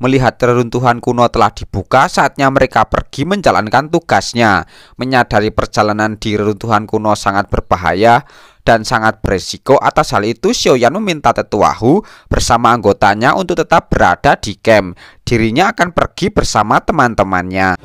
Melihat reruntuhan kuno telah dibuka, saatnya mereka pergi menjalankan tugasnya. Menyadari perjalanan di reruntuhan kuno sangat berbahaya dan sangat beresiko, atas hal itu Xiaoyan meminta Tetua Hu bersama anggotanya untuk tetap berada di camp. Dirinya akan pergi bersama teman-temannya.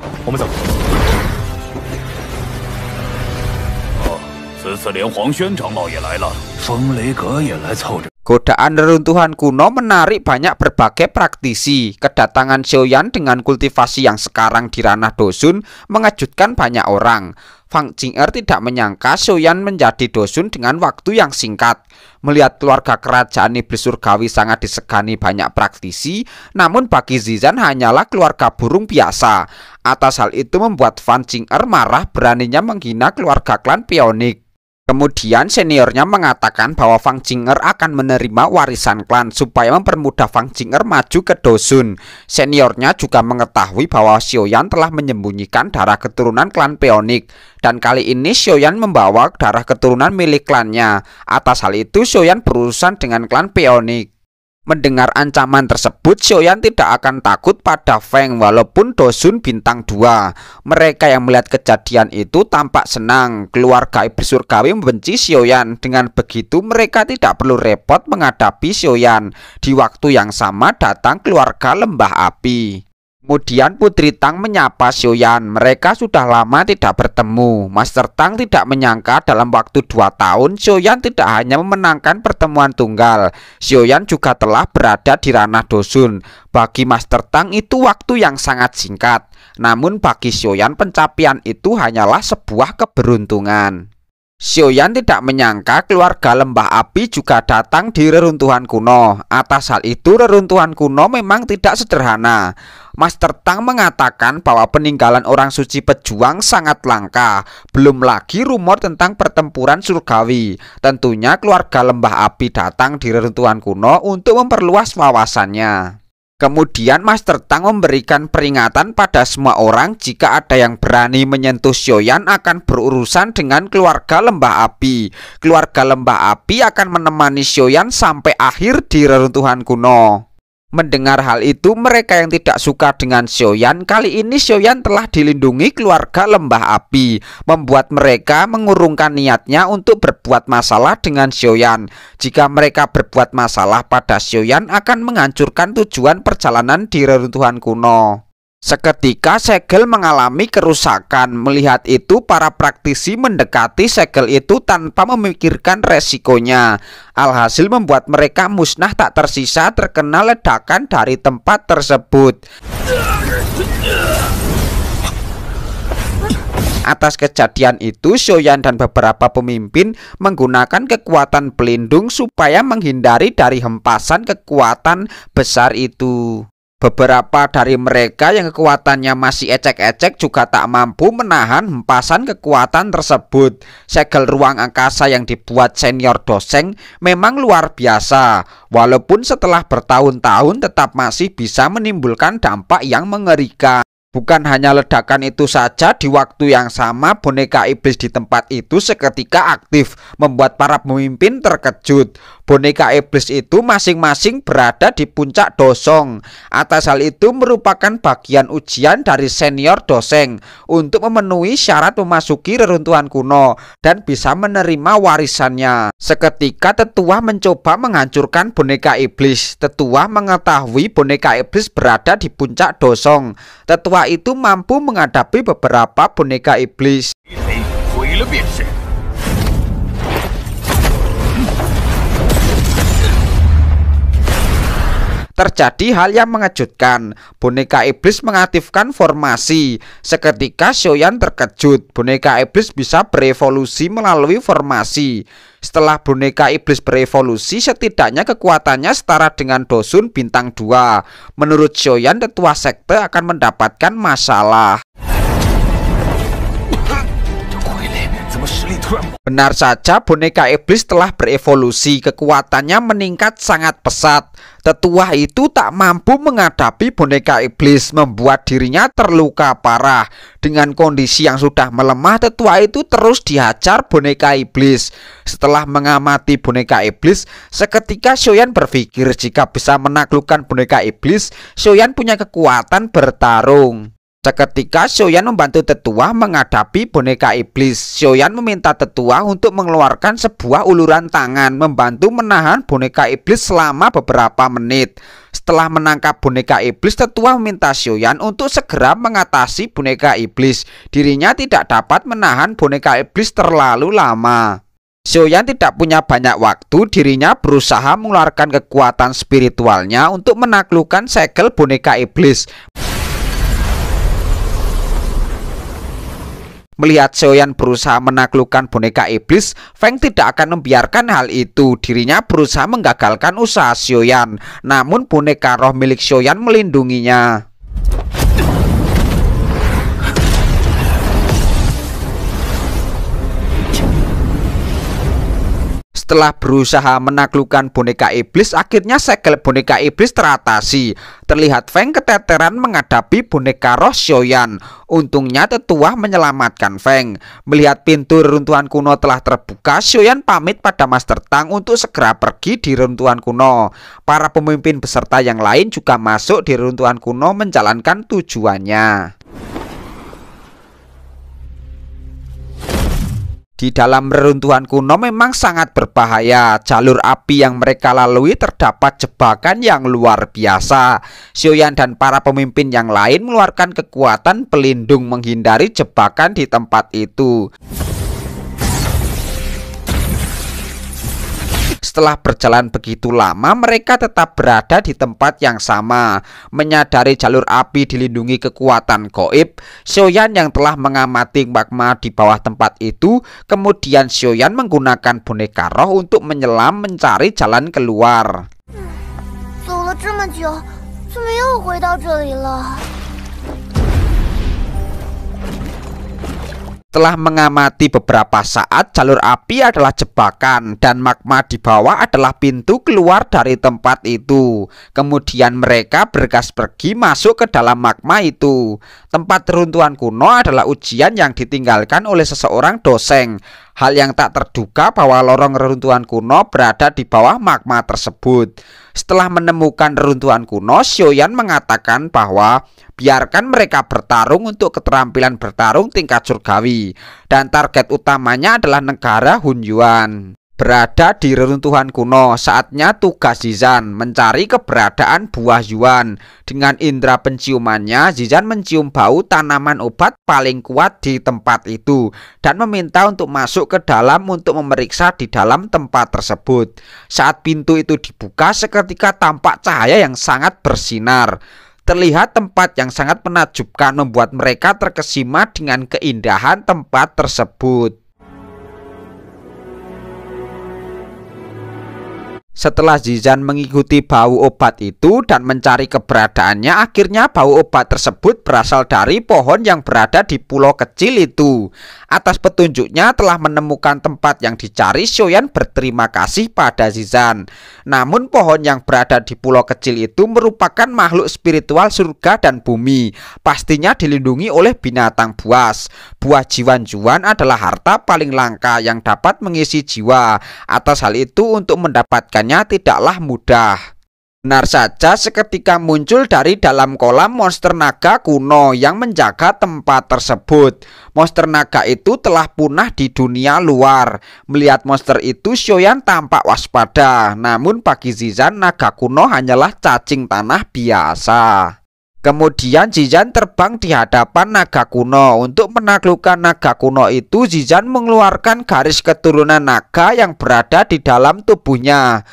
Godaan reruntuhan kuno menarik banyak berbagai praktisi. Kedatangan Xiaoyan dengan kultivasi yang sekarang di ranah Dosun mengejutkan banyak orang. Fang Jing'er tidak menyangka Xiaoyan menjadi Dosun dengan waktu yang singkat. Melihat keluarga kerajaan iblis surgawi sangat disegani banyak praktisi, namun bagi Zizan hanyalah keluarga burung biasa. Atas hal itu membuat Fang Jing'er marah, beraninya menghina keluarga klan Pionik. Kemudian seniornya mengatakan bahwa Fang Jing'er akan menerima warisan klan supaya mempermudah Fang Jing'er maju ke Dosun. Seniornya juga mengetahui bahwa Xiaoyan telah menyembunyikan darah keturunan klan Pionik, dan kali ini Xiaoyan membawa darah keturunan milik klannya. Atas hal itu Xiaoyan berurusan dengan klan Pionik. Mendengar ancaman tersebut, Xiaoyan tidak akan takut pada Feng walaupun Dosun bintang 2. Mereka yang melihat kejadian itu tampak senang. Keluarga iblis surgawi membenci Xiaoyan. Dengan begitu mereka tidak perlu repot menghadapi Xiaoyan. Di waktu yang sama datang keluarga lembah api. Kemudian Putri Tang menyapa Xiaoyan. Mereka sudah lama tidak bertemu. Master Tang tidak menyangka dalam waktu 2 tahun Xiaoyan tidak hanya memenangkan pertemuan tunggal, Xiaoyan juga telah berada di ranah Dosun. Bagi Master Tang itu waktu yang sangat singkat. Namun bagi Xiaoyan pencapaian itu hanyalah sebuah keberuntungan. Xiaoyan tidak menyangka keluarga lembah api juga datang di reruntuhan kuno. Atas hal itu reruntuhan kuno memang tidak sederhana. Master Tang mengatakan bahwa peninggalan orang suci pejuang sangat langka. Belum lagi rumor tentang pertempuran surgawi. Tentunya keluarga lembah api datang di reruntuhan kuno untuk memperluas wawasannya. Kemudian Master Tang memberikan peringatan pada semua orang jika ada yang berani menyentuh Xiaoyan akan berurusan dengan keluarga lembah api. Keluarga lembah api akan menemani Xiaoyan sampai akhir di reruntuhan kuno. Mendengar hal itu, mereka yang tidak suka dengan Xiaoyan, kali ini Xiaoyan telah dilindungi keluarga lembah api, membuat mereka mengurungkan niatnya untuk berbuat masalah dengan Xiaoyan. Jika mereka berbuat masalah pada Xiaoyan akan menghancurkan tujuan perjalanan di reruntuhan kuno. Seketika segel mengalami kerusakan. Melihat itu para praktisi mendekati segel itu tanpa memikirkan resikonya. Alhasil membuat mereka musnah tak tersisa terkena ledakan dari tempat tersebut. Atas kejadian itu Xiaoyan dan beberapa pemimpin menggunakan kekuatan pelindung supaya menghindari dari hempasan kekuatan besar itu. Beberapa dari mereka yang kekuatannya masih ecek-ecek juga tak mampu menahan hempasan kekuatan tersebut. Segel ruang angkasa yang dibuat senior Doseng memang luar biasa. Walaupun setelah bertahun-tahun tetap masih bisa menimbulkan dampak yang mengerikan. Bukan hanya ledakan itu saja, di waktu yang sama boneka iblis di tempat itu seketika aktif, membuat para pemimpin terkejut. Boneka iblis itu masing-masing berada di puncak Dosong. Atas hal itu merupakan bagian ujian dari senior Doseng untuk memenuhi syarat memasuki reruntuhan kuno dan bisa menerima warisannya. Seketika Tetua mencoba menghancurkan boneka iblis. Tetua mengetahui boneka iblis berada di puncak Dosong. Tetua itu mampu menghadapi beberapa boneka iblis. Terjadi hal yang mengejutkan. Boneka iblis mengaktifkan formasi. Seketika Xiaoyan terkejut. Boneka iblis bisa berevolusi melalui formasi. Setelah boneka iblis berevolusi, setidaknya kekuatannya setara dengan Dosun bintang 2. Menurut Xiaoyan, tetua sekte akan mendapatkan masalah. Benar saja, boneka iblis telah berevolusi, kekuatannya meningkat sangat pesat. Tetua itu tak mampu menghadapi boneka iblis, membuat dirinya terluka parah. Dengan kondisi yang sudah melemah, tetua itu terus dihajar boneka iblis. Setelah mengamati boneka iblis, seketika Xiaoyan berpikir jika bisa menaklukkan boneka iblis, Xiaoyan punya kekuatan bertarung. Seketika Xiaoyan membantu tetua menghadapi boneka iblis. Xiaoyan meminta tetua untuk mengeluarkan sebuah uluran tangan, membantu menahan boneka iblis selama beberapa menit. Setelah menangkap boneka iblis, tetua meminta Xiaoyan untuk segera mengatasi boneka iblis. Dirinya tidak dapat menahan boneka iblis terlalu lama. Xiaoyan tidak punya banyak waktu, dirinya berusaha mengeluarkan kekuatan spiritualnya untuk menaklukkan segel boneka iblis. Melihat Xiaoyan berusaha menaklukkan boneka iblis, Feng tidak akan membiarkan hal itu. Dirinya berusaha menggagalkan usaha Xiaoyan, namun boneka roh milik Xiaoyan melindunginya. Setelah berusaha menaklukkan boneka iblis, akhirnya segel boneka iblis teratasi. Terlihat Feng keteteran menghadapi boneka roh Xiaoyan. Untungnya tetua menyelamatkan Feng. Melihat pintu reruntuhan kuno telah terbuka, Xiaoyan pamit pada Master Tang untuk segera pergi di reruntuhan kuno. Para pemimpin beserta yang lain juga masuk di reruntuhan kuno menjalankan tujuannya. Di dalam reruntuhan kuno memang sangat berbahaya. Jalur api yang mereka lalui terdapat jebakan yang luar biasa. Xiaoyan dan para pemimpin yang lain mengeluarkan kekuatan pelindung menghindari jebakan di tempat itu. Setelah berjalan begitu lama, mereka tetap berada di tempat yang sama. Menyadari jalur api dilindungi kekuatan gaib, Xiaoyan yang telah mengamati magma di bawah tempat itu, kemudian Xiaoyan menggunakan boneka roh untuk menyelam mencari jalan keluar. Setelah mengamati beberapa saat, jalur api adalah jebakan dan magma di bawah adalah pintu keluar dari tempat itu. Kemudian mereka bergegas pergi masuk ke dalam magma itu. Tempat reruntuhan kuno adalah ujian yang ditinggalkan oleh seseorang doseng. Hal yang tak terduga bahwa lorong reruntuhan kuno berada di bawah magma tersebut. Setelah menemukan reruntuhan kuno, Xiaoyan mengatakan bahwa biarkan mereka bertarung untuk keterampilan bertarung tingkat surgawi. Dan target utamanya adalah negara Hunyuan. Berada di reruntuhan kuno, saatnya tugas Zizan mencari keberadaan buah Yuan. Dengan indera penciumannya, Zizan mencium bau tanaman obat paling kuat di tempat itu dan meminta untuk masuk ke dalam untuk memeriksa di dalam tempat tersebut. Saat pintu itu dibuka, seketika tampak cahaya yang sangat bersinar. Terlihat tempat yang sangat menakjubkan, membuat mereka terkesima dengan keindahan tempat tersebut. Setelah Zizan mengikuti bau obat itu dan mencari keberadaannya, akhirnya bau obat tersebut berasal dari pohon yang berada di pulau kecil itu. Atas petunjuknya telah menemukan tempat yang dicari, Xiaoyan berterima kasih pada Zizan. Namun pohon yang berada di pulau kecil itu merupakan makhluk spiritual surga dan bumi. Pastinya dilindungi oleh binatang buas. Buah Jiwan-Juan adalah harta paling langka yang dapat mengisi jiwa. Atas hal itu, untuk mendapatkan tidaklah mudah. Benar saja, seketika muncul dari dalam kolam monster naga kuno yang menjaga tempat tersebut. Monster naga itu telah punah di dunia luar. Melihat monster itu, Xiaoyan tampak waspada. Namun bagi Zizan, naga kuno hanyalah cacing tanah biasa. Kemudian Zizan terbang di hadapan naga kuno. Untuk menaklukkan naga kuno itu, Zizan mengeluarkan garis keturunan naga yang berada di dalam tubuhnya.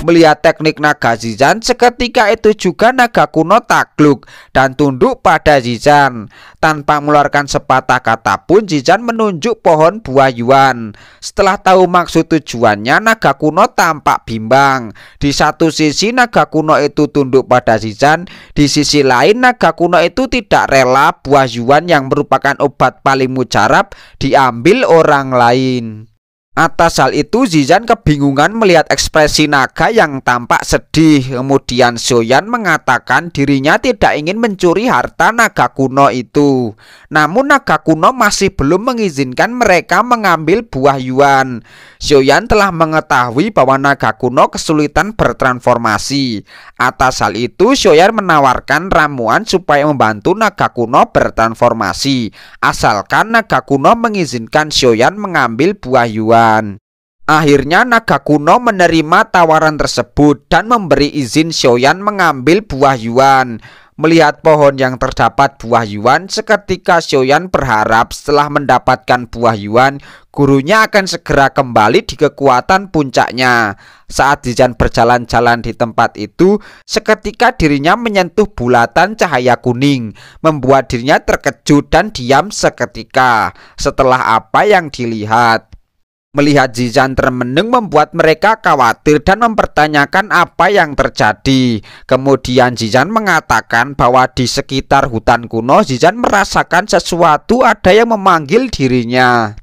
Melihat teknik naga Zizan, seketika itu juga naga kuno takluk dan tunduk pada Zizan. Tanpa mengeluarkan sepatah kata pun, Zizan menunjuk pohon buah yuan. Setelah tahu maksud tujuannya, naga kuno tampak bimbang. Di satu sisi naga kuno itu tunduk pada Zizan, di sisi lain naga kuno itu tidak rela buah yuan yang merupakan obat paling mujarab diambil orang lain. Atas hal itu, Zizan kebingungan melihat ekspresi naga yang tampak sedih. Kemudian Xiaoyan mengatakan dirinya tidak ingin mencuri harta naga kuno itu. Namun naga kuno masih belum mengizinkan mereka mengambil buah yuan. Xiaoyan telah mengetahui bahwa naga kuno kesulitan bertransformasi. Atas hal itu, Xiaoyan menawarkan ramuan supaya membantu naga kuno bertransformasi, asalkan naga kuno mengizinkan Xiaoyan mengambil buah yuan. Akhirnya naga kuno menerima tawaran tersebut dan memberi izin Xiaoyan mengambil buah yuan. Melihat pohon yang terdapat buah yuan, seketika Xiaoyan berharap setelah mendapatkan buah yuan, gurunya akan segera kembali di kekuatan puncaknya. Saat Zizan berjalan-jalan di tempat itu, seketika dirinya menyentuh bulatan cahaya kuning, membuat dirinya terkejut dan diam seketika. Setelah apa yang dilihat, melihat Zizan termenung membuat mereka khawatir dan mempertanyakan apa yang terjadi. Kemudian Zizan mengatakan bahwa di sekitar hutan kuno Zizan merasakan sesuatu ada yang memanggil dirinya.